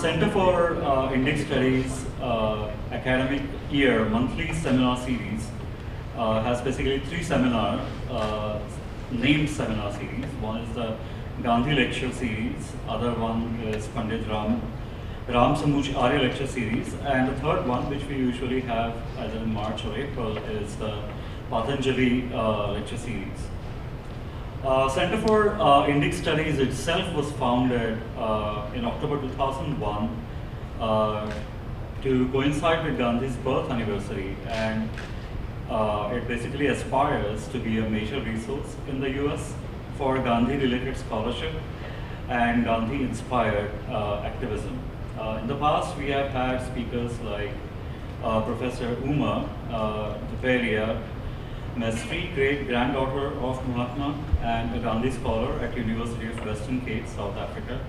Center for Indic Studies academic year monthly seminar series has basically three named seminar series. One is the Gandhi lecture series, other one is Pandit Ram Samuj Arya lecture series, and the third one, which we usually have either in March or April, is the Patanjali lecture series. Center for Indic Studies itself was founded in October 2001 to coincide with Gandhi's birth anniversary, and it basically aspires to be a major resource in the US for Gandhi-related scholarship and Gandhi-inspired activism. In the past, we have had speakers like Professor Uma Dupelia, Mesri, great-granddaughter of Mahatma and a Gandhi scholar at University of Western Cape, South Africa.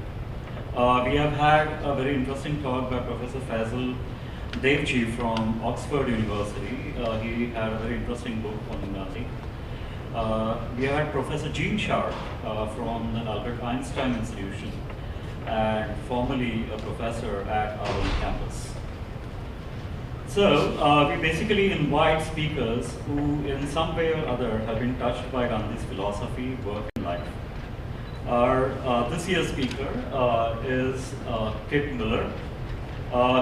We have had a very interesting talk by Professor Faisal Devji from Oxford University. He had a very interesting book on Gandhi. We had Professor Jean Sharp from the Albert Einstein Institution and formerly a professor at our own campus. So we basically invite speakers who in some way or other have been touched by Gandhi's philosophy, work, and life. Our this year's speaker is Kit Miller.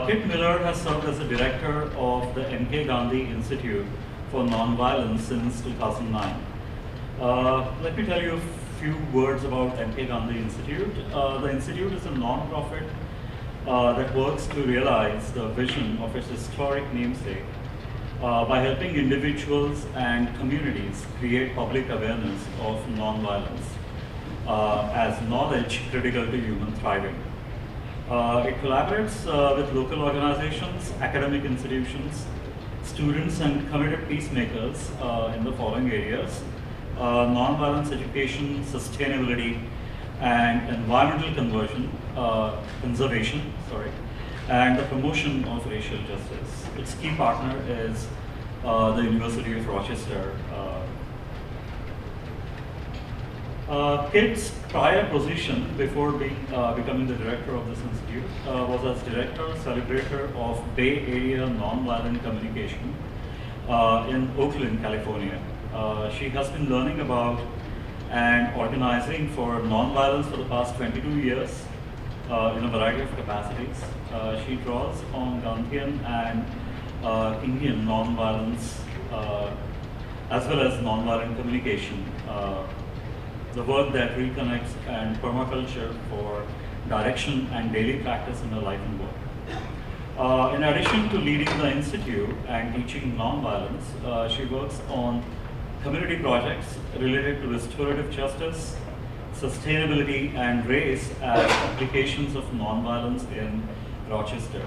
Kit Miller has served as the director of the M.K. Gandhi Institute for Nonviolence since 2009. Let me tell you a few words about M.K. Gandhi Institute. The Institute is a non-profit that works to realize the vision of its historic namesake by helping individuals and communities create public awareness of nonviolence as knowledge critical to human thriving. It collaborates with local organizations, academic institutions, students, and committed peacemakers in the following areas: nonviolence education, sustainability, and environmental conservation, and the promotion of racial justice. Its key partner is the University of Rochester. Kit's prior position before becoming the director of this institute was as director, celebrator of Bay Area Nonviolent Communication in Oakland, California. She has been learning about and organizing for nonviolence for the past 22 years in a variety of capacities. She draws on Gandhian and Indian nonviolence as well as nonviolent communication, the work that reconnects and permaculture for direction and daily practice in her life and work. In addition to leading the Institute and teaching nonviolence, she works on community projects related to restorative justice, sustainability, and race as applications of nonviolence in Rochester.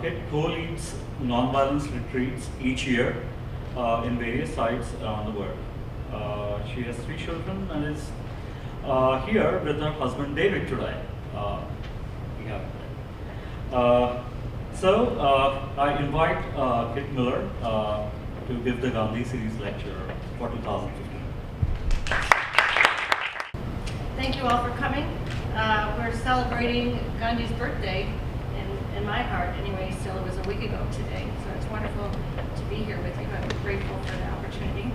Kit co-leads nonviolence retreats each year in various sites around the world. She has 3 children and is here with her husband David today. I invite Kit Miller to give the Gandhi series lecture for 2015. Thank you all for coming. We're celebrating Gandhi's birthday, in my heart anyway, still it was a week ago today, so it's wonderful to be here with you. I'm grateful for the opportunity.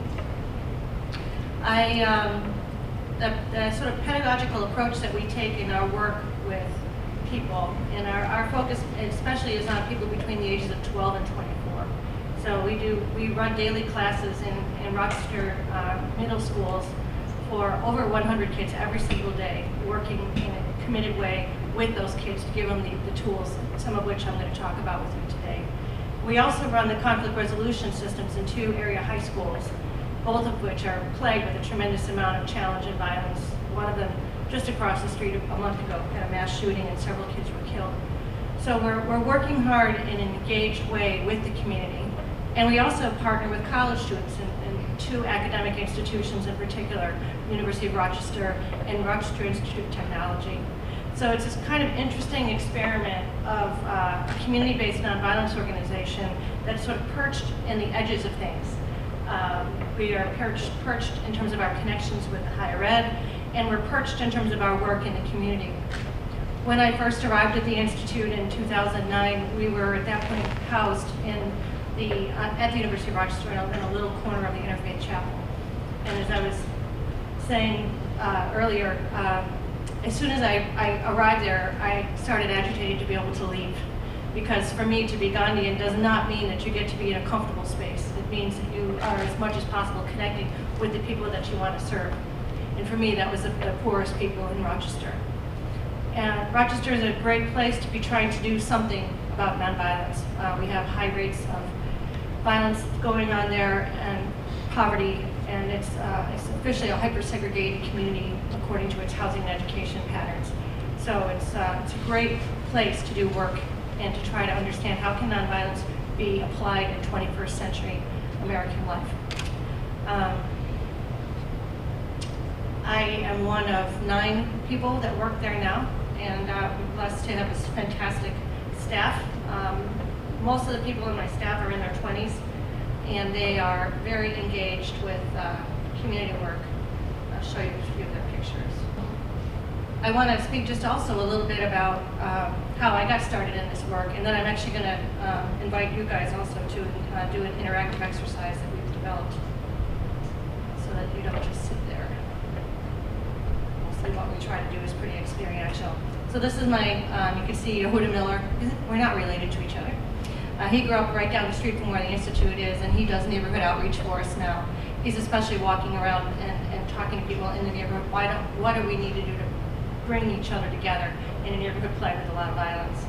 The sort of pedagogical approach that we take in our work with people, and our focus especially is on people between the ages of 12 and 24. So we run daily classes in Rochester middle schools for over 100 kids every single day, working in a committed way with those kids to give them the tools, some of which I'm going to talk about with you today. We also run the conflict resolution systems in 2 area high schools, both of which are plagued with a tremendous amount of challenge and violence. One of them just across the street a month ago had a mass shooting and several kids were killed. So we're working hard in an engaged way with the community. And we also partner with college students in 2 academic institutions in particular, University of Rochester and Rochester Institute of Technology. So it's this kind of interesting experiment of a community-based nonviolence organization that's sort of perched in the edges of things. We are perched in terms of our connections with higher ed, and we're perched in terms of our work in the community. When I first arrived at the Institute in 2009, we were at that point housed in at the University of Rochester in a little corner of the Interfaith Chapel. And as I was saying earlier, as soon as I arrived there, I started agitating to be able to leave. Because for me, to be Gandhian does not mean that you get to be in a comfortable space. It means that you are as much as possible connecting with the people that you want to serve. And for me, that was the poorest people in Rochester. And Rochester is a great place to be trying to do something about nonviolence. We have high rates of violence going on there and poverty, and it's officially a hyper-segregated community according to its housing and education patterns. So it's a great place to do work and to try to understand how can nonviolence be applied in 21st century American life. I am one of 9 people that work there now, and I'm blessed to have a fantastic staff. Most of the people in my staff are in their 20s, and they are very engaged with community work. I'll show you a few of their pictures. I want to speak just also a little bit about how I got started in this work, and then I'm actually going to invite you guys also to do an interactive exercise that we've developed so that you don't just sit there. Mostly what we try to do is pretty experiential. So this is my, you can see Yehuda Miller. We're not related to each other. He grew up right down the street from where the Institute is, and he does neighborhood outreach for us now. He's especially walking around and talking to people in the neighborhood. What do we need to do to bring each other together in a neighborhood plague with a lot of violence?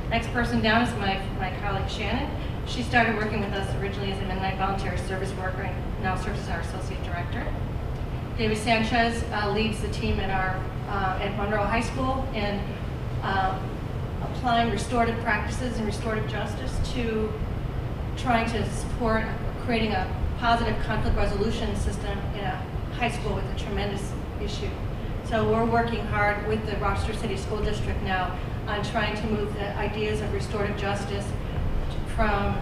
Next person down is my colleague Shannon. She started working with us originally as a Mennonite volunteer service worker and now serves as our associate director. David Sanchez leads the team at Monroe High School in applying restorative practices and restorative justice to trying to support creating a positive conflict resolution system in a high school with a tremendous issue. So we're working hard with the Rochester City School District now on trying to move the ideas of restorative justice from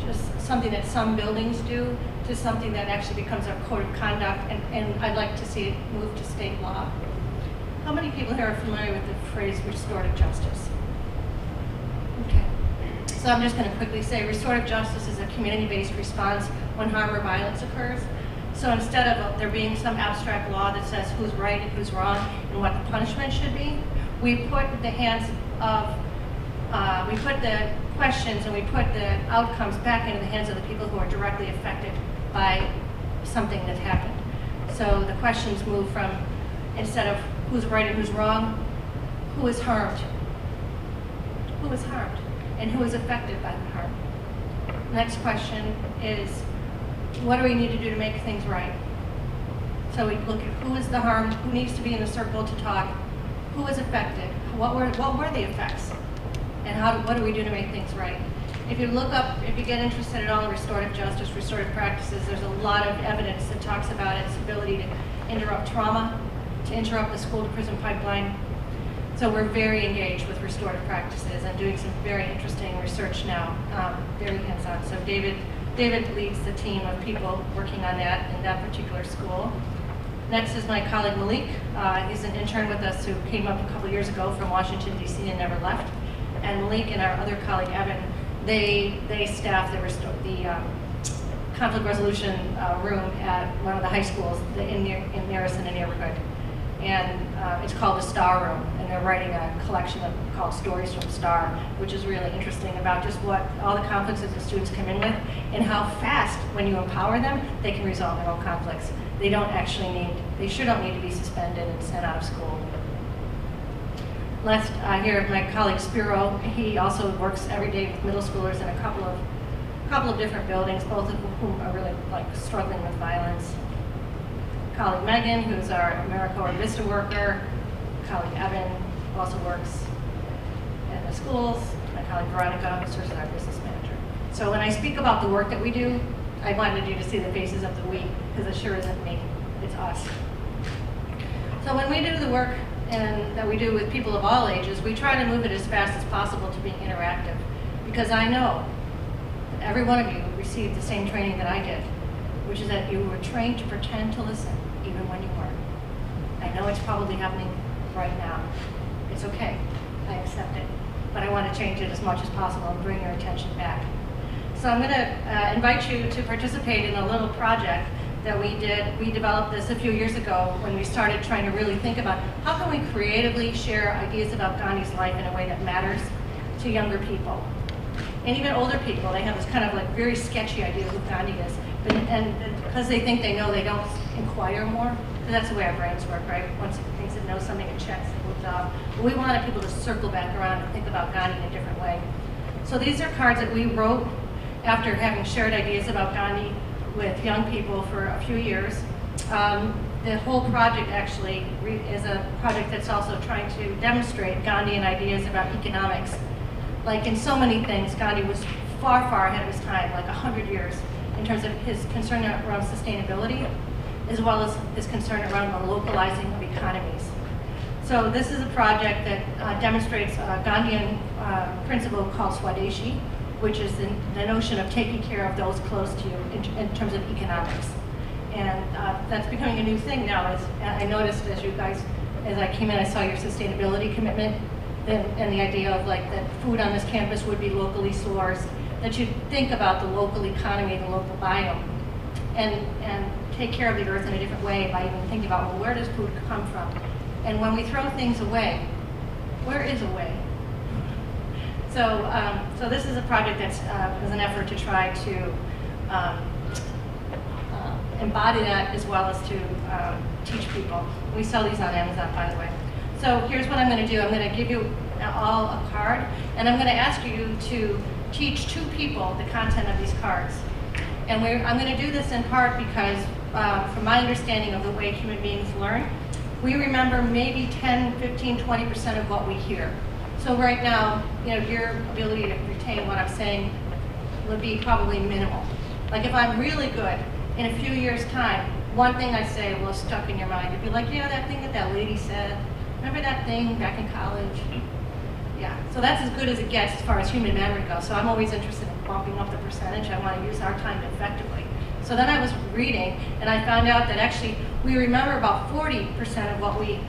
just something that some buildings do to something that actually becomes a code of conduct, and I'd like to see it move to state law. How many people here are familiar with the phrase restorative justice? Okay. So I'm just going to quickly say restorative justice is a community-based response when harm or violence occurs. So instead of there being some abstract law that says who's right and who's wrong and what the punishment should be, we put the questions and we put the outcomes back into the hands of the people who are directly affected by something that's happened. So the questions move from, instead of who's right and who's wrong, who is harmed? Who is harmed? And who is affected by the harm? Next question is, what do we need to do to make things right? So we look at who is the harmed, who needs to be in the circle to talk, who is affected, what were the effects, and what do we do to make things right? If you look up, if you get interested at all in restorative justice, restorative practices, there's a lot of evidence that talks about its ability to interrupt trauma, to interrupt the school to prison pipeline. So we're very engaged with restorative practices and doing some very interesting research now, very hands-on. So David leads the team of people working on that in that particular school. Next is my colleague Malik. He's an intern with us who came up a couple years ago from Washington, D.C. and never left. And Malik and our other colleague Evan, they staff the conflict resolution room at one of the high schools in Marison and neighborhood. And it's called the Star Room, and they're writing a collection called Stories from Star, which is really interesting about just what all the conflicts that the students come in with and how fast, when you empower them, they can resolve their own conflicts. They sure don't need to be suspended and sent out of school. Last, here, my colleague Spiro, he also works every day with middle schoolers in a couple of different buildings, both of whom are really struggling with violence. Colleague Megan, who's our AmeriCorps Vista worker. Colleague Evan, who also works in the schools. My colleague Veronica, who serves as our business manager. So when I speak about the work that we do, I wanted you to see the faces of the we, because it sure isn't me, it's us. So when we do the work that we do with people of all ages, we try to move it as fast as possible to being interactive, because I know that every one of you received the same training that I did, which is that you were trained to pretend to listen, even when you weren't. I know it's probably happening right now. It's okay. I accept it. But I want to change it as much as possible and bring your attention back. So I'm going to invite you to participate in a little project that we did. We developed this a few years ago when we started trying to really think about how can we creatively share ideas about Gandhi's life in a way that matters to younger people. And even older people, they have this kind of like very sketchy idea of who Gandhi is. And because they think they know, they don't inquire more. That's the way our brains work, right? Once it thinks it knows something, it checks, it moves off. But we wanted people to circle back around and think about Gandhi in a different way. So these are cards that we wrote after having shared ideas about Gandhi with young people for a few years. The whole project actually is a project that's also trying to demonstrate Gandhian ideas about economics. Like in so many things, Gandhi was far, far ahead of his time, like 100 years, in terms of his concern around sustainability, as well as his concern around the localizing of economies. So this is a project that demonstrates a Gandhian principle called Swadeshi, which is the notion of taking care of those close to you in terms of economics. And that's becoming a new thing now. As I noticed as I came in, I saw your sustainability commitment and the idea of like that food on this campus would be locally sourced, that you think about the local economy, the local biome, and take care of the earth in a different way by even thinking about, well, where does food come from? And when we throw things away, where is away? So this is a project that's is an effort to try to embody that as well as to teach people. We sell these on Amazon, by the way. So here's what I'm going to do. I'm going to give you all a card, and I'm going to ask you to teach 2 people the content of these cards. And I'm going to do this in part because, from my understanding of the way human beings learn, we remember maybe 10, 15, 20% of what we hear. So right now, your ability to retain what I'm saying would be probably minimal. Like if I'm really good, in a few years' time, one thing I say will have stuck in your mind. You'd be like, yeah, that thing that lady said. Remember that thing back in college? Yeah, so that's as good as it gets as far as human memory goes. So I'm always interested in bumping up the percentage. I want to use our time effectively. So then I was reading, and I found out that actually we remember about 40% of what we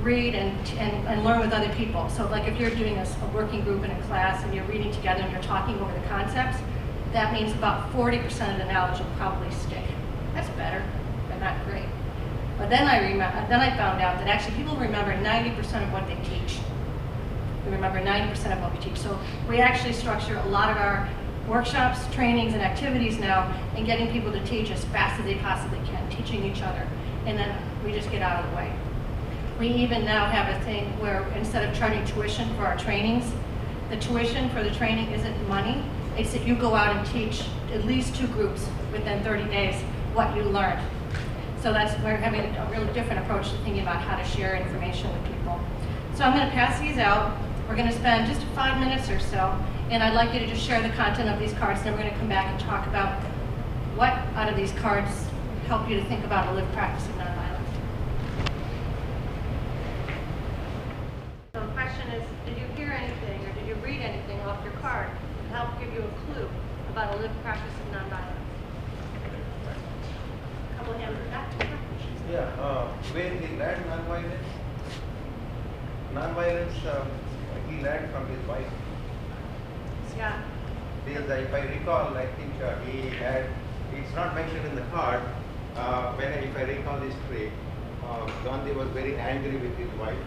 read and learn with other people. So like if you're doing a working group in a class and you're reading together and you're talking over the concepts, that means about 40% of the knowledge will probably stick. That's better, but not great. But then I found out that actually people remember 90% of what they teach. We remember 90% of what we teach. So we actually structure a lot of our workshops, trainings, and activities now in getting people to teach as fast as they possibly can, teaching each other. And then we just get out of the way. We even now have a thing where instead of charging tuition for our trainings, the tuition for the training isn't money. It's that you go out and teach at least 2 groups within 30 days what you learned. So we're having a really different approach to thinking about how to share information with people. So I'm going to pass these out. We're going to spend just 5 minutes or so, and I'd like you to just share the content of these cards, then we're going to come back and talk about what out of these cards help you to think about a lived practice of nonviolence. So the question is, did you hear anything or did you read anything off your card to help give you a clue about a lived practice of nonviolence? A couple of hands in the back. Yeah, where he learned nonviolence? Nonviolence, he learned from his wife. Yeah. Because if I recall, I think he had, it's not mentioned in the card, if I recall this history, Gandhi was very angry with his wife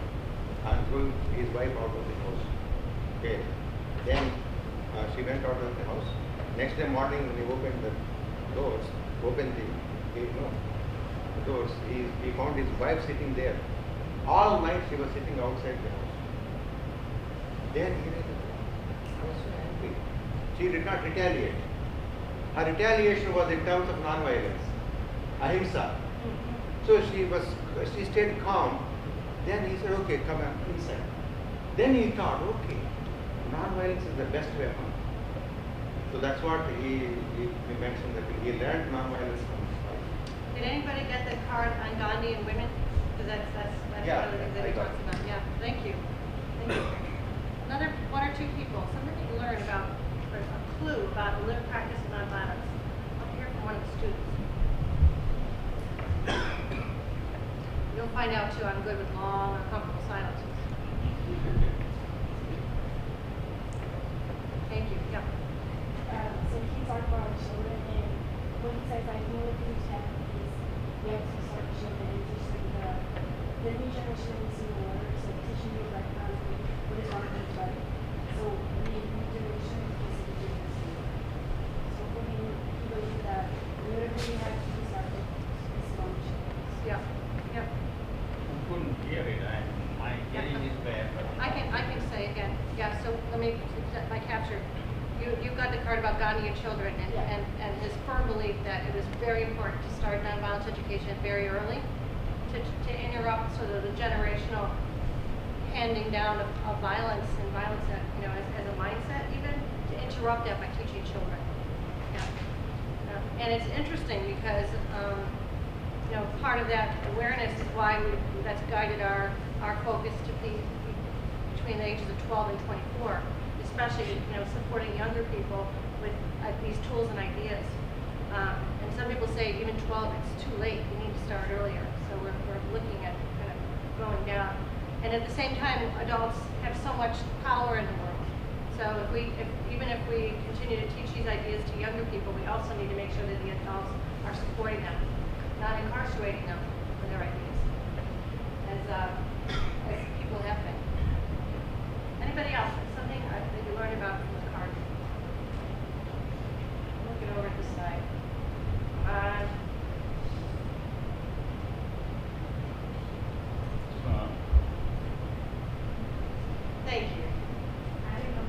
and threw his wife out of the house. Okay. Then she went out of the house. Next day morning when he opened the doors, the doors, he found his wife sitting there. All night she was sitting outside the house. Then he was so angry. She did not retaliate. Her retaliation was in terms of non-violence, ahimsa. So she stayed calm. Then he said, okay, come inside. Then he thought, okay, non-violence is the best weapon. So that's what he mentioned, that he learned non-violence from his wife. Did anybody get the card on Gandhi and women? Because that's Yeah, one of the things that I he got talks it. about. Yeah, thank you. Thank you. Another 1 or 2 people, something to learn about, or a clue about a lived practice of nonviolence. I'll hear from one of the students. You'll find out too, I'm good with long, uncomfortable silences. Thank you. Yeah. So he talked about children, and what he says, like, one of the things that is we have to start children and teach them the new generation needs to know order, so teaching you like what is wrong and what is right. So the new generation is the generation. So for him, he believes that whatever we have to start with is from children. Yeah. Yeah. I couldn't hear it. My hearing is bad. I can say again. Yeah. So let me. I captured. You got the card about Gandhi and children, and his firm belief that it was very important to start nonviolence education very early, to interrupt sort of the generational handing down of violence and violence that, as a mindset, even to interrupt that by teaching children. Yeah. And it's interesting because part of that awareness is why that's guided our focus to be between the ages of 12 and 24. Especially, supporting younger people with these tools and ideas. And some people say even 12, it's too late. You need to start earlier. So we're looking at kind of going down. And at the same time, adults have so much power in the world. So even if we continue to teach these ideas to younger people, we also need to make sure that the adults are supporting them, not incarcerating them for their ideas, as people have been. Anybody else? Something that you learned about from the card? Looking over at this side. Thank you. I didn't know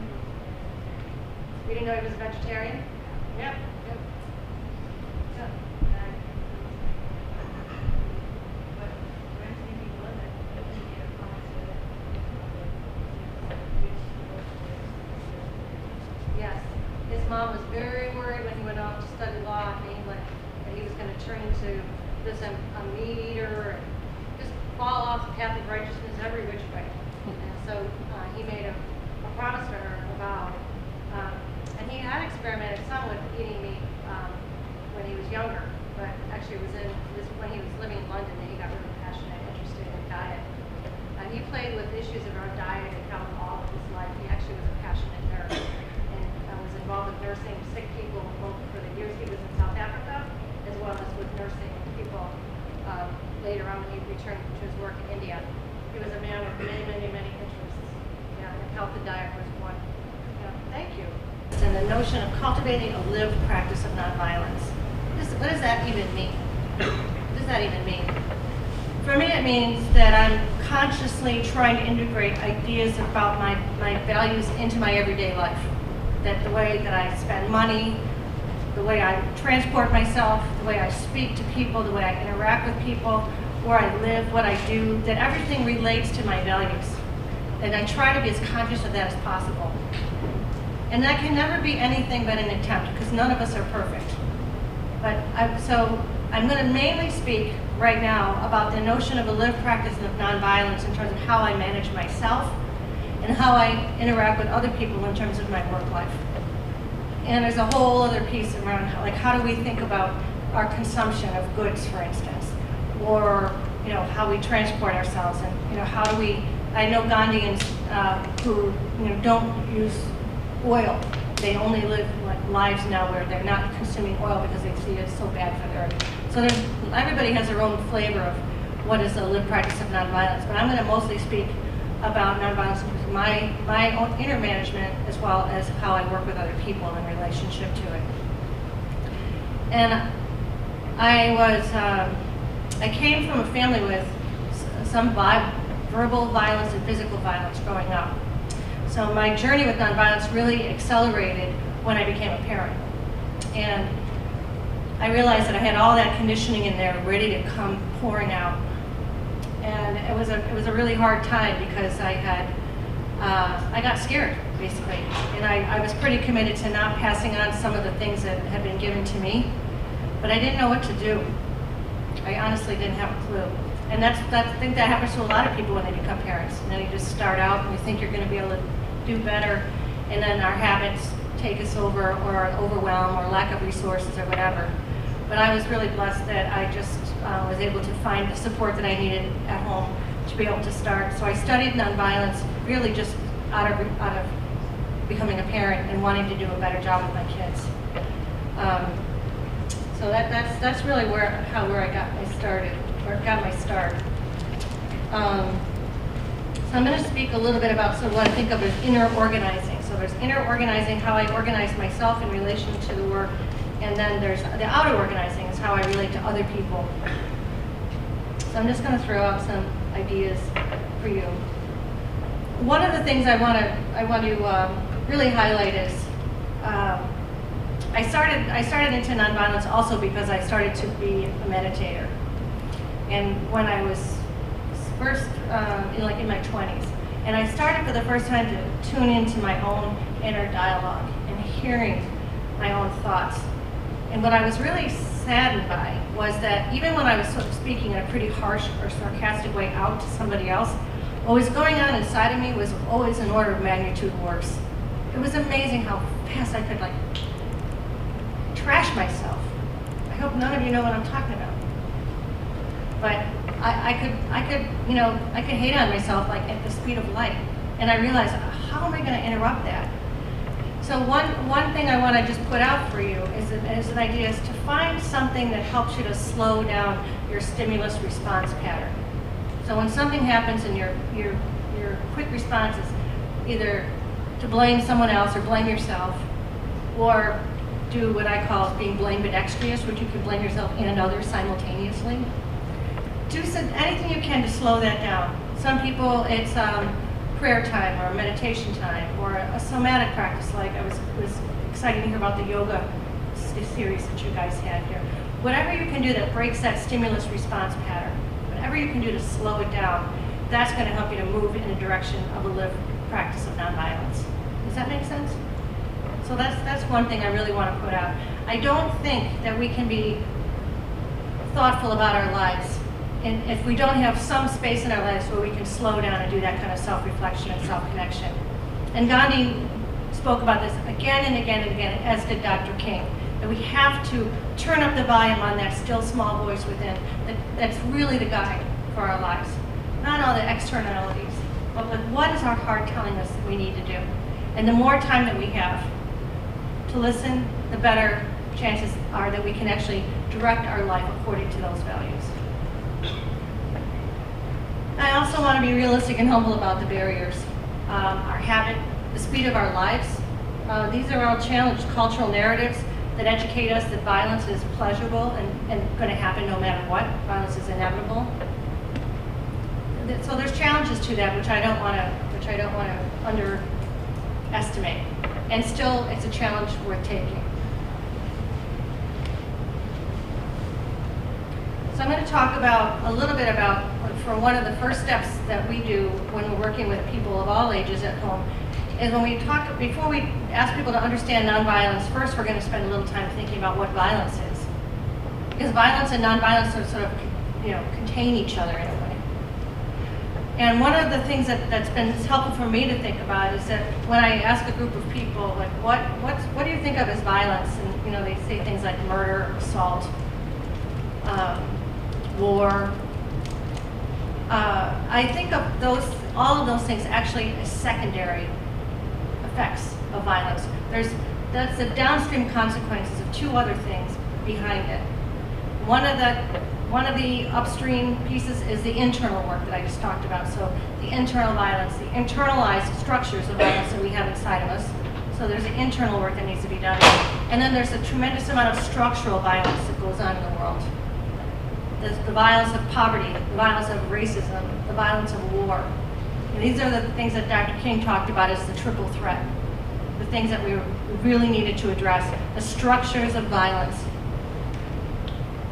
You didn't know he was a vegetarian? Yep. Yep. Yep. Yes. His mom was very worried when he went off to study law in England that he was going to turn into a meat eater and just fall off the path of righteousness every which way. And so he made a promise to her, a vow. And he had experimented some with eating meat when he was younger, but actually it was when he was living in London that he got really passionate and interested in diet. He played with issues around diet and health all of his life. He actually was a passionate nurse and was involved with nursing sick people both for the years he was in South Africa as well as with nursing people later on when he returned to his work in India. He was a man with many, many, many interests. Yeah, and health and diet was one. Yeah, thank you. And the notion of cultivating a lived practice of nonviolence. What does that even mean? What does that even mean? For me, it means that I'm consciously trying to integrate ideas about my values into my everyday life. That the way that I spend money, the way I transport myself, the way I speak to people, the way I interact with people, where I live, what I do, that everything relates to my values. And I try to be as conscious of that as possible. And that can never be anything but an attempt, because none of us are perfect. So I'm going to mainly speak right now about the notion of a lived practice of nonviolence in terms of how I manage myself and how I interact with other people in terms of my work life. And there's a whole other piece around how do we think about our consumption of goods, for instance, or how we transport ourselves, and how do we? I know Gandhians who don't use oil. They only live lives now where they're not consuming oil because they see it's so bad for the earth. So everybody has their own flavor of what is a lived practice of nonviolence. But I'm going to mostly speak about nonviolence in my own inner management as well as how I work with other people in relationship to it. And I came from a family with some verbal violence and physical violence growing up. So my journey with nonviolence really accelerated when I became a parent. And I realized that I had all that conditioning in there ready to come pouring out. And it was a really hard time because I got scared, basically. And I was pretty committed to not passing on some of the things that had been given to me. But I didn't know what to do. I honestly didn't have a clue. And I think that happens to a lot of people when they become parents. And then you just start out and you think you're going to be able to do better, and then our habits take us over, or overwhelm, or lack of resources, or whatever. But I was really blessed that I just was able to find the support that I needed at home to be able to start. So I studied nonviolence really just out of becoming a parent and wanting to do a better job with my kids. So that's really where I got my start. So I'm going to speak a little bit about what I think of as inner organizing. So there's inner organizing, how I organize myself in relation to the work, and then there's the outer organizing, is how I relate to other people. So I'm just going to throw out some ideas for you. One of the things I want to really highlight is I started into nonviolence also because I started to be a meditator, and when I was first in my 20s, and I started for the first time to tune into my own inner dialogue and hearing my own thoughts. And what I was really saddened by was that even when I was sort of speaking in a pretty harsh or sarcastic way out to somebody else, what was going on inside of me was always an order of magnitude worse. It was amazing how fast I could trash myself. I hope none of you know what I'm talking about. But I could hate on myself at the speed of light. And I realized, how am I going to interrupt that? So one thing I want to just put out for you is an idea is to find something that helps you to slow down your stimulus response pattern. So when something happens and your quick response is either to blame someone else or blame yourself, or do what I call being blame-dexterous, which you can blame yourself and others simultaneously. Do anything you can to slow that down. Some people, it's prayer time or meditation time or a somatic practice, like I was excited to hear about the yoga series that you guys had here. Whatever you can do that breaks that stimulus response pattern, whatever you can do to slow it down, that's going to help you to move in a direction of a lived practice of nonviolence. Does that make sense? So that's one thing I really want to put out. I don't think that we can be thoughtful about our lives and if we don't have some space in our lives where we can slow down and do that kind of self-reflection and self-connection. And Gandhi spoke about this again and again and again, as did Dr. King, that we have to turn up the volume on that still small voice within that's really the guide for our lives. Not all the externalities, but what is our heart telling us that we need to do? And the more time that we have to listen, the better chances are that we can actually direct our life according to those values. I also want to be realistic and humble about the barriers. Our habit, the speed of our lives. These are all challenged cultural narratives that educate us that violence is pleasurable and going to happen no matter what. Violence is inevitable. So there's challenges to that which I don't want to underestimate. And still, it's a challenge worth taking. So I'm going to talk a little bit about, for one of the first steps that we do when we're working with people of all ages at home, is when we talk, before we ask people to understand nonviolence, first we're going to spend a little time thinking about what violence is. Because violence and nonviolence sort of contain each other in a way. And one of the things that's been helpful for me to think about is that when I ask a group of people, what do you think of as violence? And they say things like murder, assault, war. I think of all of those things actually as secondary effects of violence. That's the downstream consequences of two other things behind it. One of the upstream pieces is the internal work that I just talked about. So the internal violence, the internalized structures of violence that we have inside of us. So there's the internal work that needs to be done. And then there's a tremendous amount of structural violence that goes on in the world. There's the violence of poverty, the violence of racism, the violence of war. And these are the things that Dr. King talked about as the triple threat. The things that we really needed to address. The structures of violence.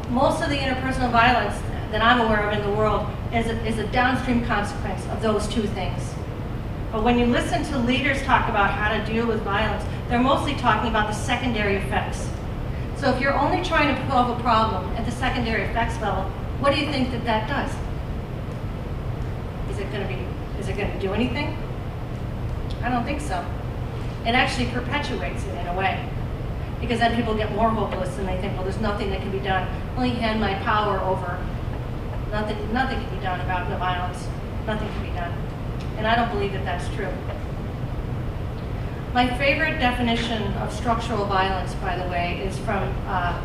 Most of the interpersonal violence that I'm aware of in the world is a downstream consequence of those two things. But when you listen to leaders talk about how to deal with violence, they're mostly talking about the secondary effects. So if you're only trying to solve a problem at the secondary effects level, what do you think that does? Is it going to do anything? I don't think so. It actually perpetuates it in a way. Because then people get more hopeless and they think, well, there's nothing that can be done. Only hand my power over. Nothing can be done about the violence. Nothing can be done. And I don't believe that that's true. My favorite definition of structural violence, by the way, is from a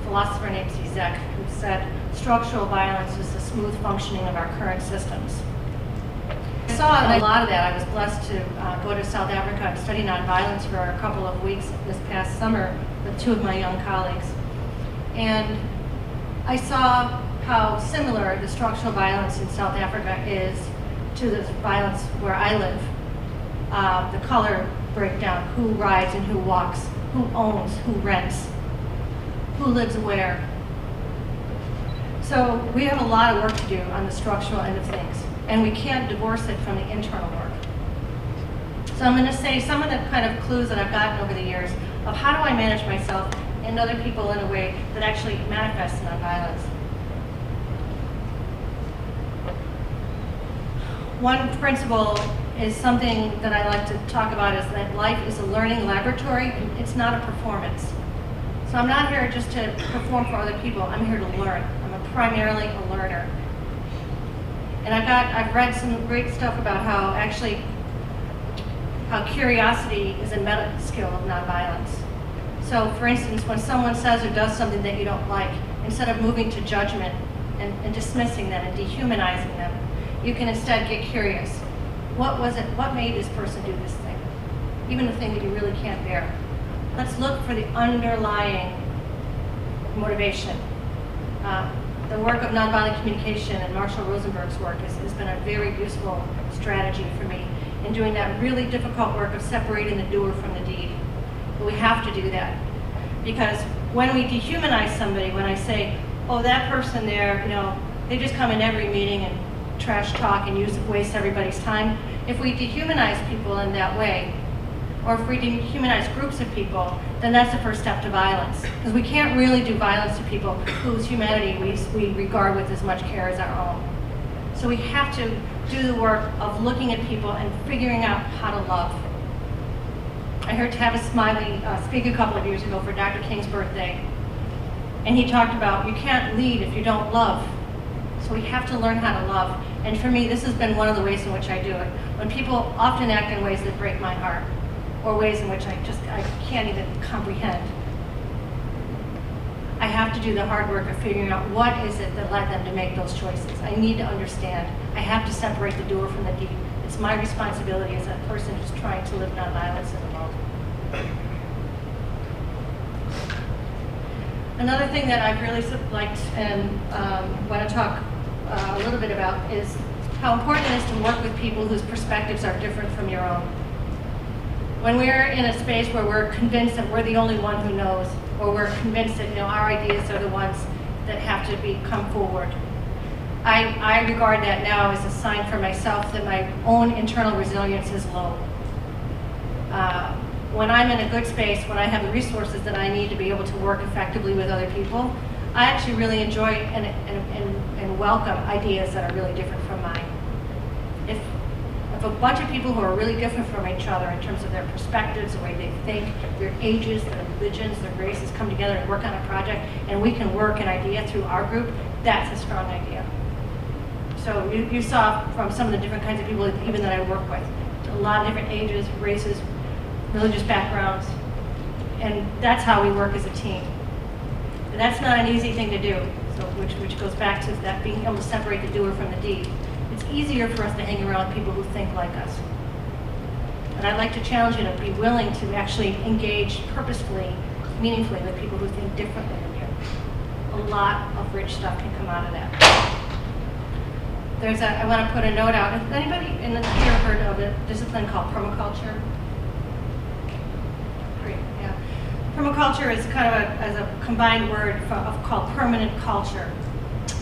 philosopher named Zizek, who said, structural violence is the smooth functioning of our current systems. I saw a lot of that. I was blessed to go to South Africa and study nonviolence for a couple of weeks this past summer with two of my young colleagues. And I saw how similar the structural violence in South Africa is to the violence where I live. The color breakdown, who rides and who walks, who owns, who rents, who lives where. So we have a lot of work to do on the structural end of things, and we can't divorce it from the internal work. So I'm going to say some of the kind of clues that I've gotten over the years of how do I manage myself and other people in a way that actually manifests nonviolence. One principle is something that I like to talk about, is that life is a learning laboratory. It's not a performance. So I'm not here just to perform for other people. I'm here to learn. I'm primarily a learner. And I've read some great stuff about how curiosity is a meta skill of nonviolence. So for instance, when someone says or does something that you don't like, instead of moving to judgment and dismissing them and dehumanizing them, you can instead get curious. What was it? What made this person do this thing? Even the thing that you really can't bear. Let's look for the underlying motivation. The work of nonviolent communication and Marshall Rosenberg's work has been a very useful strategy for me in doing that really difficult work of separating the doer from the deed. But we have to do that, because when we dehumanize somebody, when I say, oh, that person there, they just come in every meeting and trash talk and waste everybody's time. If we dehumanize people in that way, or if we dehumanize groups of people, then that's the first step to violence. Because we can't really do violence to people whose humanity we regard with as much care as our own. So we have to do the work of looking at people and figuring out how to love. I heard Tavis Smiley speak a couple of years ago for Dr. King's birthday. And he talked about, you can't lead if you don't love. So we have to learn how to love. And for me, this has been one of the ways in which I do it. When people often act in ways that break my heart, or ways in which I can't even comprehend, I have to do the hard work of figuring out what is it that led them to make those choices. I need to understand. I have to separate the doer from the deed. It's my responsibility as a person who's trying to live nonviolence in the world. Another thing that I've really liked and want to talk a little bit about is how important it is to work with people whose perspectives are different from your own. When we're in a space where we're convinced that we're the only one who knows, or we're convinced that our ideas are the ones that have to come forward, I regard that now as a sign for myself that my own internal resilience is low. When I'm in a good space, when I have the resources that I need to be able to work effectively with other people, I actually really enjoy and welcome ideas that are really different from mine. If a bunch of people who are really different from each other in terms of their perspectives, the way they think, their ages, their religions, their races come together and work on a project, and we can work an idea through our group, that's a strong idea. So you saw from some of the different kinds of people even that I work with, a lot of different ages, races, religious backgrounds, and that's how we work as a team. And that's not an easy thing to do, so which goes back to that being able to separate the doer from the deed. It's easier for us to hang around with people who think like us. And I'd like to challenge you to be willing to actually engage purposefully, meaningfully with people who think differently than you. A lot of rich stuff can come out of that. I want to put a note out. Has anybody in here heard of a discipline called permaculture? Great, yeah. Permaculture is kind of as a combined word called permanent culture.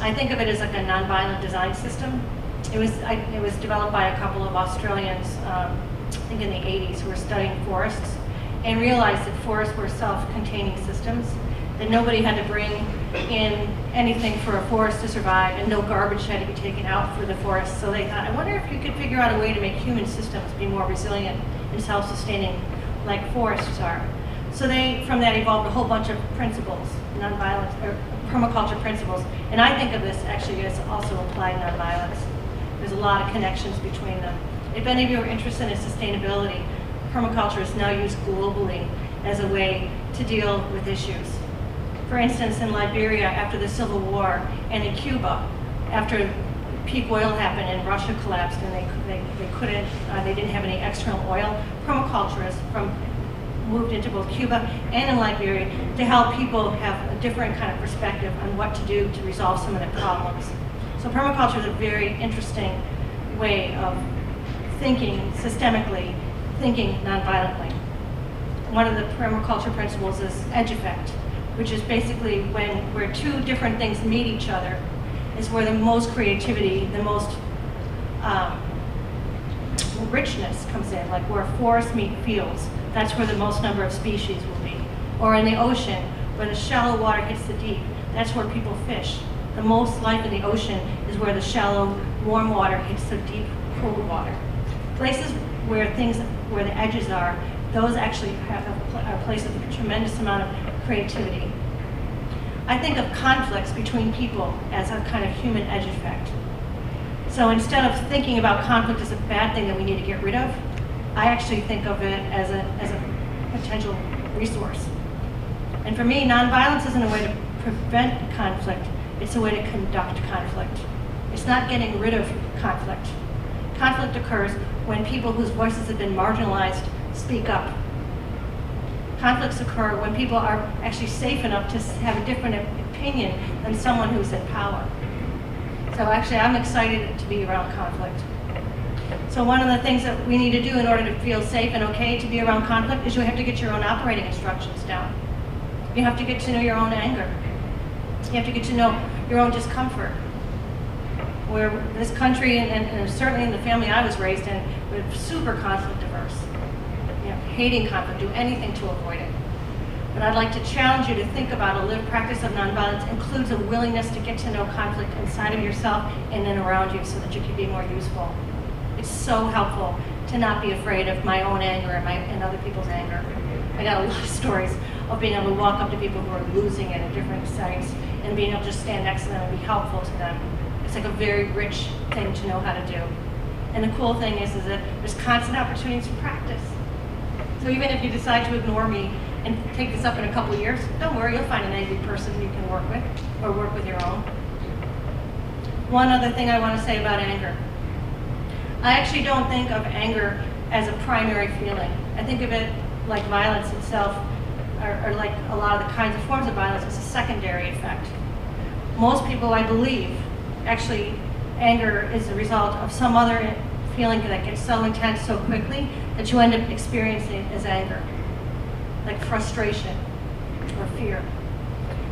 I think of it as like a nonviolent design system. It was developed by a couple of Australians, I think in the 80s, who were studying forests and realized that forests were self-containing systems, that nobody had to bring in anything for a forest to survive, and no garbage had to be taken out for the forest. So they thought, I wonder if you could figure out a way to make human systems be more resilient and self-sustaining like forests are. So they, from that, evolved a whole bunch of principles, nonviolence, or permaculture principles. And I think of this actually as also applied nonviolence. There's a lot of connections between them. If any of you are interested in sustainability, permaculture is now used globally as a way to deal with issues. For instance, in Liberia after the Civil War, and in Cuba after peak oil happened and Russia collapsed and they didn't have any external oil, permaculturists moved into both Cuba and in Liberia to help people have a different kind of perspective on what to do to resolve some of the problems. So permaculture is a very interesting way of thinking systemically, thinking nonviolently. One of the permaculture principles is edge effect, which is basically where two different things meet each other is where the most creativity, the most richness comes in, like where forests meet fields. That's where the most number of species will be. Or in the ocean, where the shallow water hits the deep, that's where people fish. The most life in the ocean is where the shallow, warm water hits the deep, cold water. Places where the edges are, those actually have a place of a tremendous amount of creativity. I think of conflicts between people as a kind of human edge effect. So instead of thinking about conflict as a bad thing that we need to get rid of, I actually think of it as a potential resource. And for me, nonviolence isn't a way to prevent conflict, it's a way to conduct conflict. It's not getting rid of conflict. Conflict occurs when people whose voices have been marginalized speak up. Conflicts occur when people are actually safe enough to have a different opinion than someone who's in power. So actually, I'm excited to be around conflict. So one of the things that we need to do in order to feel safe and okay to be around conflict is you have to get your own operating instructions down. You have to get to know your own anger. You have to get to know your own discomfort. Where this country, and certainly in the family I was raised in, we're super conflict averse. You know, hating conflict, do anything to avoid it. But I'd like to challenge you to think about a lived practice of nonviolence includes a willingness to get to know conflict inside of yourself and then around you so that you can be more useful. It's so helpful to not be afraid of my own anger and other people's anger. I got a lot of stories of being able to walk up to people who are losing it at different sites and being able to just stand next to them and be helpful to them. It's like a very rich thing to know how to do. And the cool thing is that there's constant opportunities for practice. So even if you decide to ignore me and take this up in a couple of years, don't worry, you'll find an angry person you can work with or work with your own. One other thing I want to say about anger. I actually don't think of anger as a primary feeling. I think of it like violence itself, or like a lot of the kinds of forms of violence, as a secondary effect. Most people, I believe, actually anger is the result of some other feeling that gets so intense so quickly that you end up experiencing it as anger, like frustration or fear.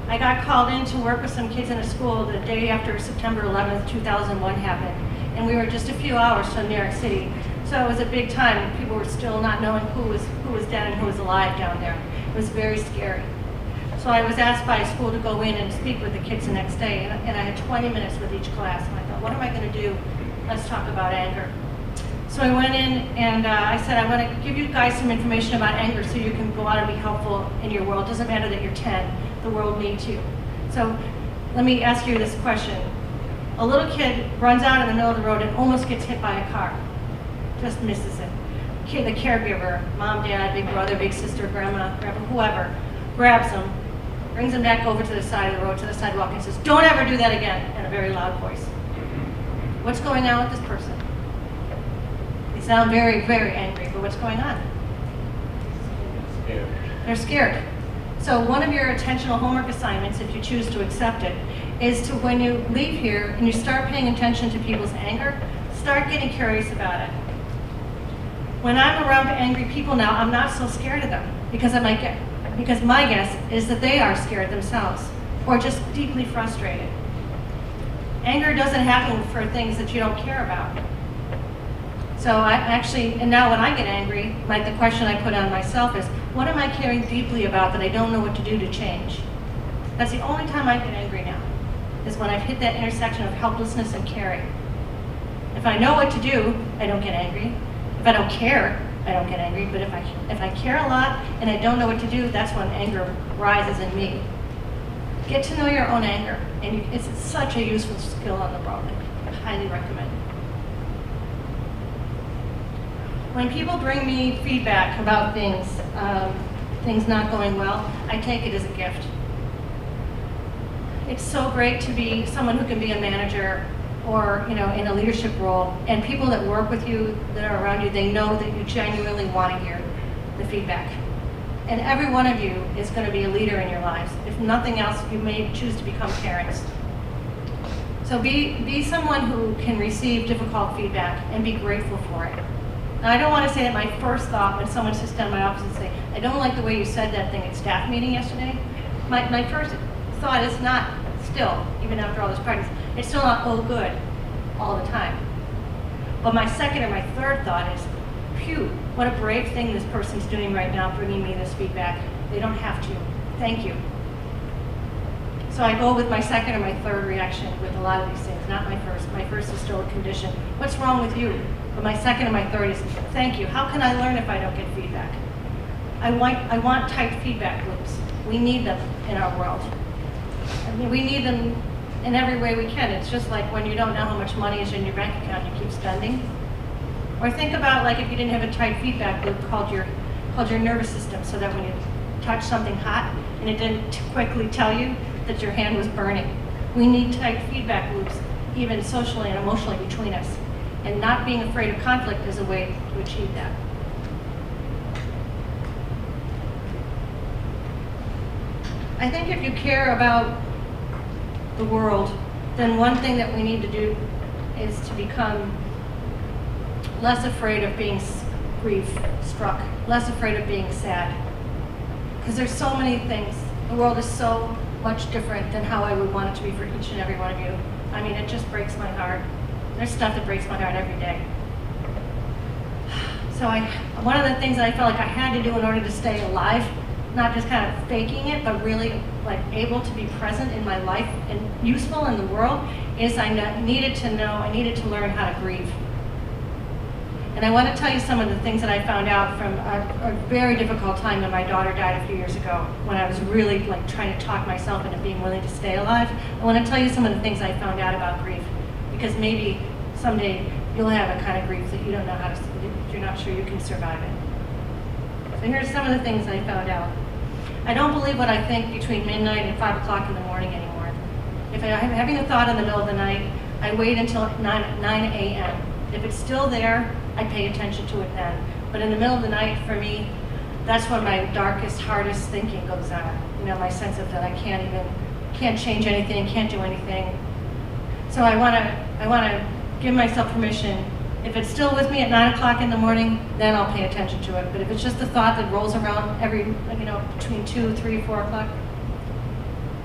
I got called in to work with some kids in a school the day after September 11th, 2001 happened. And we were just a few hours from New York City. So it was a big time. People were still not knowing who was dead and who was alive down there. It was very scary. So I was asked by a school to go in and speak with the kids the next day. And I had 20 minutes with each class. And I thought, what am I going to do? Let's talk about anger. So I went in and I said, I want to give you guys some information about anger so you can go out and be helpful in your world. It doesn't matter that you're 10. The world needs you. So let me ask you this question. A little kid runs out in the middle of the road and almost gets hit by a car. Just misses it. The caregiver, mom, dad, big brother, big sister, grandma, whoever, grabs him, brings him back over to the side of the road, to the sidewalk, and says, don't ever do that again, in a very loud voice. What's going on with this person? They sound very, very angry, but what's going on? Scared. They're scared. So one of your attentional homework assignments, if you choose to accept it, is to, when you leave here and you start paying attention to people's anger, start getting curious about it. When I'm around angry people now, I'm not so scared of them because my guess is that they are scared themselves or just deeply frustrated. Anger doesn't happen for things that you don't care about. So and now when I get angry, like the question I put on myself is, what am I caring deeply about that I don't know what to do to change? That's the only time I get angry now, is when I've hit that intersection of helplessness and caring. If I know what to do, I don't get angry. If I don't care, I don't get angry. But if I care a lot and I don't know what to do, that's when anger rises in me. Get to know your own anger, and it's such a useful skill on the road. I highly recommend it. when people bring me feedback about things, things not going well, I take it as a gift. It's so great to be someone who can be a manager or in a leadership role, and people that work with you, that are around you, they know that you genuinely want to hear the feedback. And every one of you is going to be a leader in your lives. If nothing else, you may choose to become parents. So be someone who can receive difficult feedback and be grateful for it. Now, I don't want to say that my first thought when someone sits down in my office and say, I don't like the way you said that thing at staff meeting yesterday. My first thought is not still, even after all this practice, it's still not, oh, good, all the time. But my second or my third thought is, phew, what a brave thing this person's doing right now, bringing me this feedback. They don't have to. Thank you. So I go with my second or my third reaction with a lot of these things, not my first. My first is still a condition. What's wrong with you? But my second and my third is, thank you. How can I learn if I don't get feedback? I want tight feedback loops. We need them in our world. I mean, we need them in every way we can. It's just like when you don't know how much money is in your bank account, you keep spending. Or think about like if you didn't have a tight feedback loop called your nervous system, so that when you touch something hot and it didn't quickly tell you that your hand was burning. We need tight feedback loops, even socially and emotionally between us. And not being afraid of conflict is a way to achieve that. I think if you care about the world, then one thing that we need to do is to become less afraid of being grief-struck, less afraid of being sad. Because there's so many things. The world is so much different than how I would want it to be for each and every one of you. I mean, it just breaks my heart. There's stuff that breaks my heart every day. So one of the things that I felt like I had to do in order to stay alive, not just kind of faking it, but really like able to be present in my life and useful in the world, is I needed to learn how to grieve. And I want to tell you some of the things that I found out from a very difficult time when my daughter died a few years ago, when I was really like trying to talk myself into being willing to stay alive. I want to tell you some of the things I found out about grief, because maybe someday you'll have a kind of grief that you don't know how to, you're not sure you can survive it. So here's some of the things I found out. I don't believe what I think between midnight and 5 o'clock in the morning anymore. If I'm having a thought in the middle of the night, I wait until 9 a.m. If it's still there, I pay attention to it then. But in the middle of the night, for me, that's when my darkest, hardest thinking goes on. My sense of that I can't change anything, can't do anything. So I want to give myself permission. If it's still with me at 9 o'clock in the morning, then I'll pay attention to it. But if it's just a thought that rolls around between 2, 3, 4 o'clock,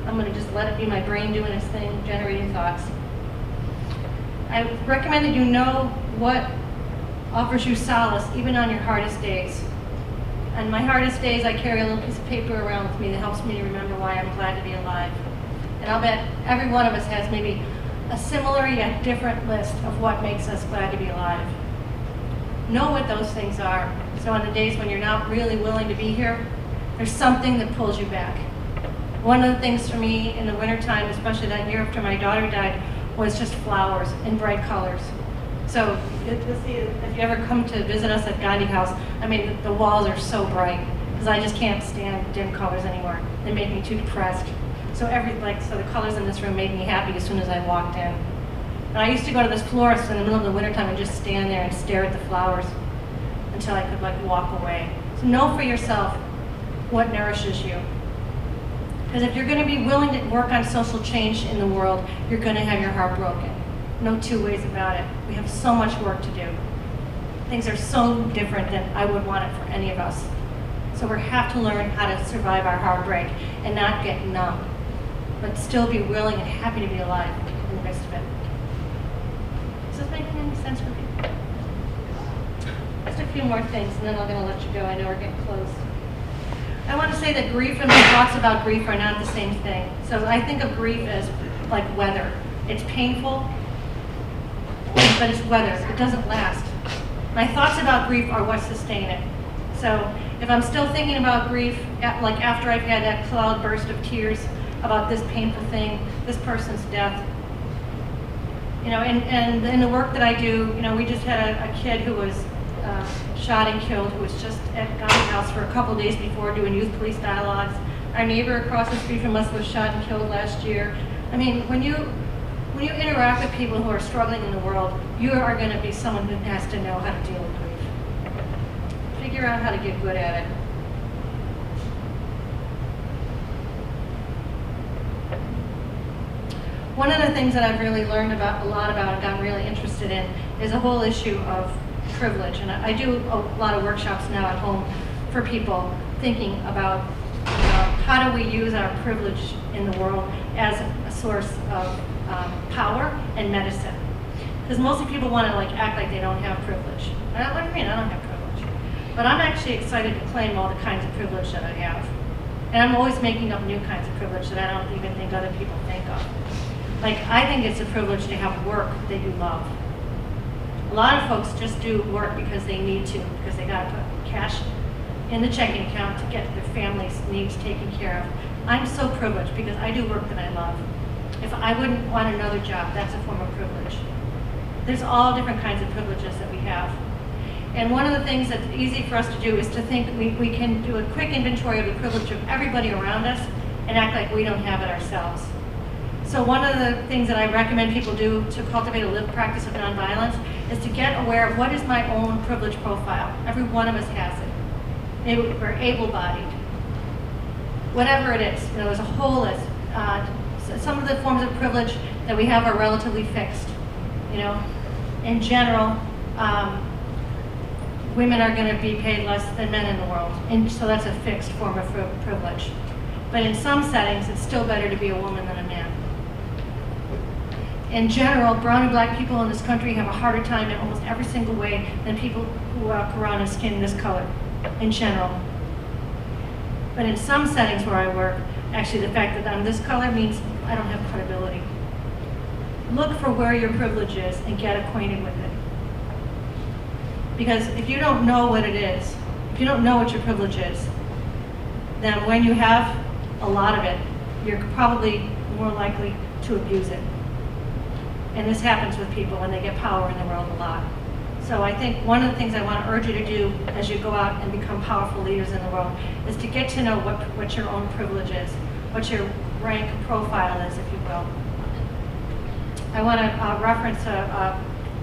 I'm going to just let it be my brain doing its thing, generating thoughts. I recommend that you know what offers you solace, even on your hardest days. On my hardest days, I carry a little piece of paper around with me that helps me to remember why I'm glad to be alive. And I'll bet every one of us has maybe a similar yet different list of what makes us glad to be alive. Know what those things are. So on the days when you're not really willing to be here, there's something that pulls you back. One of the things for me in the wintertime, especially that year after my daughter died, was just flowers in bright colors. So you'll see if you ever come to visit us at Gandhi House, I mean, the walls are so bright because I just can't stand dim colors anymore. They make me too depressed. So the colors in this room made me happy as soon as I walked in. And I used to go to this florist in the middle of the wintertime and just stand there and stare at the flowers until I could walk away. So know for yourself what nourishes you. Because if you're going to be willing to work on social change in the world, you're going to have your heart broken. No two ways about it. We have so much work to do. Things are so different than I would want it for any of us. So we have to learn how to survive our heartbreak and not get numb, but still be willing and happy to be alive in the midst of it. Is this making any sense for people? Just a few more things, and then I'm going to let you go. I know we're getting close. I want to say that grief and my thoughts about grief are not the same thing. So I think of grief as like weather. It's painful, but it's weather. It doesn't last. My thoughts about grief are what sustain it. So if I'm still thinking about grief, like after I've had that cloud burst of tears about this painful thing, this person's death, and in the work that I do, we just had a kid who was shot and killed, who was just at Gandhi House for a couple days before doing youth police dialogues. Our neighbor across the street from us was shot and killed last year. I mean, when you interact with people who are struggling in the world, you are going to be someone who has to know how to deal with grief. Figure out how to get good at it. One of the things that I've really learned a lot about and gotten really interested in is the whole issue of privilege. And I do a lot of workshops now at home for people thinking about how do we use our privilege in the world as a source of power and medicine. Because mostly people want to act like they don't have privilege. What do you mean I don't have privilege? But I'm actually excited to claim all the kinds of privilege that I have. And I'm always making up new kinds of privilege that I don't even think other people think of. I think it's a privilege to have work that you love. A lot of folks just do work because they need to, because they got to put cash in the checking account to get their family's needs taken care of. I'm so privileged because I do work that I love. If I wouldn't want another job, that's a form of privilege. There's all different kinds of privileges that we have. And one of the things that's easy for us to do is to think we can do a quick inventory of the privilege of everybody around us and act like we don't have it ourselves. So one of the things that I recommend people do to cultivate a lived practice of nonviolence is to get aware of what is my own privilege profile. Every one of us has it. Maybe we're able-bodied. Whatever it is, there's a whole list. Some of the forms of privilege that we have are relatively fixed. In general, women are going to be paid less than men in the world, and so that's a fixed form of privilege. But in some settings, it's still better to be a woman than a man. In general, brown and black people in this country have a harder time in almost every single way than people who walk around in skin this color, in general. But in some settings where I work, actually the fact that I'm this color means I don't have credibility. Look for where your privilege is and get acquainted with it. Because if you don't know what it is, if you don't know what your privilege is, then when you have a lot of it, you're probably more likely to abuse it. And this happens with people when they get power in the world a lot. So I think one of the things I want to urge you to do as you go out and become powerful leaders in the world is to get to know what your own privilege is, what your rank profile is, if you will. I want to reference a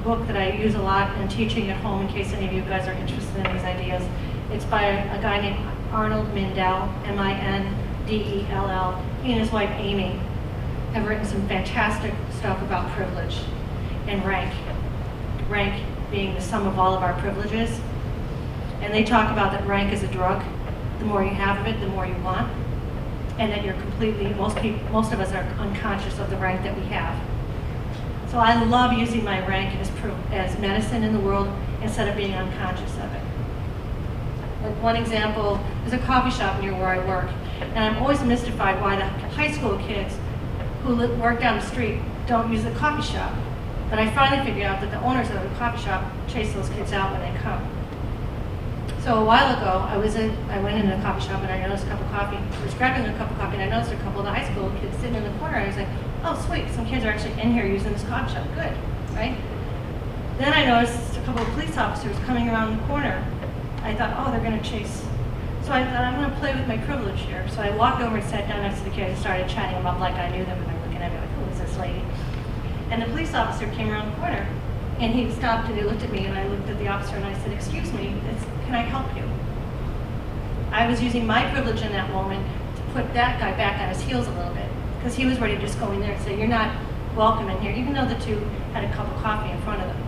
book that I use a lot in teaching at home in case any of you guys are interested in these ideas. It's by a guy named Arnold Mindell, M-I-N-D-E-L-L. He and his wife Amy have written some fantastic stuff about privilege and rank. Rank being the sum of all of our privileges. And they talk about that rank is a drug. The more you have of it, the more you want. And that you're completely, most of us are unconscious of the rank that we have. So I love using my rank as medicine in the world instead of being unconscious of it. Like one example, there's a coffee shop near where I work, and I'm always mystified why the high school kids who work down the street don't use the coffee shop. But I finally figured out that the owners of the coffee shop chase those kids out when they come. So a while ago, I went into the coffee shop and I noticed a cup of coffee. I was grabbing a cup of coffee and I noticed a couple of the high school kids sitting in the corner. And I was like, oh sweet, some kids are actually in here using this coffee shop. Good, right? Then I noticed a couple of police officers coming around the corner. I thought, oh, they're going to chase. So I thought, I'm going to play with my privilege here. So I walked over and sat down next to the kid and started chatting them up like I knew them, and they're looking at me like, who is this lady? And the police officer came around the corner, and he stopped and he looked at me, and I looked at the officer and I said, excuse me, can I help you? I was using my privilege in that moment to put that guy back on his heels a little bit, because he was ready to just go in there and say, you're not welcome in here, even though the two had a cup of coffee in front of them.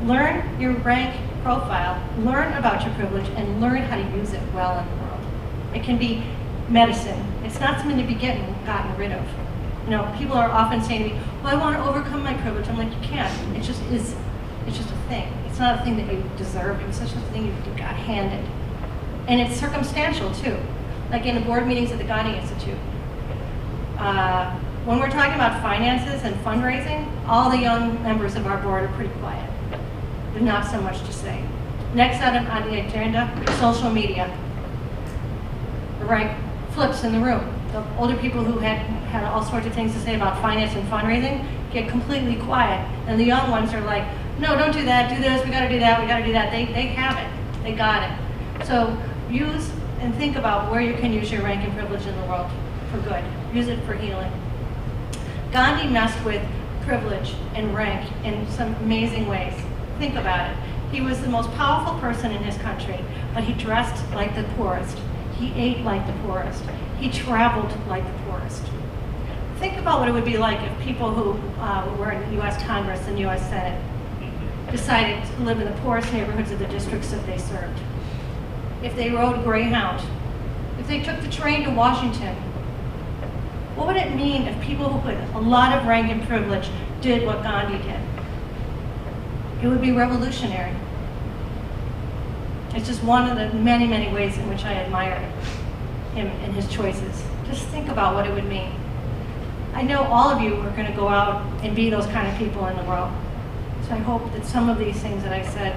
Learn your rank profile, learn about your privilege, and learn how to use it well in the world. It can be medicine. It's not something to be gotten rid of. You know, people are often saying to me, well, I want to overcome my privilege. I'm like, you can't. It just is. It's just a thing. It's not a thing that you deserve. It's just a thing you got handed. And it's circumstantial, too. Like in the board meetings at the Gandhi Institute. When we're talking about finances and fundraising, all the young members of our board are pretty quiet. There's not so much to say. Next item on the agenda, social media. The rank flips in the room. The older people who had all sorts of things to say about finance and fundraising get completely quiet. And the young ones are like, no, don't do that, do this, we gotta do that, we gotta do that. They have it, they got it. So use and think about where you can use your rank and privilege in the world for good. Use it for healing. Gandhi messed with privilege and rank in some amazing ways. Think about it. He was the most powerful person in his country, but he dressed like the poorest. He ate like the poorest. He traveled like the poorest. Think about what it would be like if people who were in the U.S. Congress and U.S. Senate decided to live in the poorest neighborhoods of the districts that they served. If they rode Greyhound, if they took the train to Washington, what would it mean if people who had a lot of rank and privilege did what Gandhi did? It would be revolutionary. It's just one of the many, many ways in which I admire him and his choices. Just think about what it would mean. I know all of you are going to go out and be those kind of people in the world. So I hope that some of these things that I said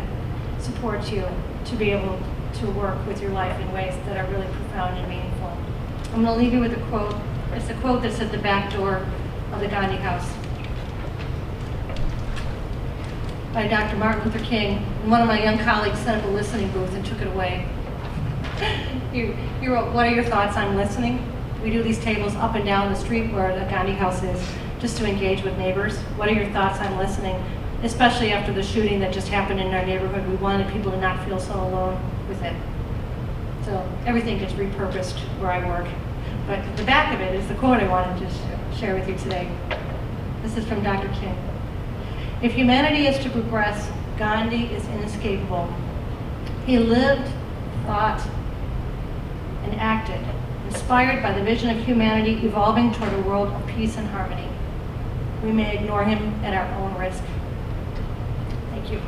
support you to be able to work with your life in ways that are really profound and meaningful. I'm going to leave you with a quote. It's a quote that's at the back door of the Gandhi House by Dr. Martin Luther King. And one of my young colleagues set up a listening booth and took it away. He wrote, "What are your thoughts on listening?" We do these tables up and down the street where the Gandhi House is, just to engage with neighbors. What are your thoughts on listening? Especially after the shooting that just happened in our neighborhood, we wanted people to not feel so alone with it. So everything gets repurposed where I work. But at the back of it is the quote I wanted to share with you today. This is from Dr. King. "If humanity is to progress, Gandhi is inescapable. He lived, thought, and acted, inspired by the vision of humanity evolving toward a world of peace and harmony. We may ignore him at our own risk." Thank you.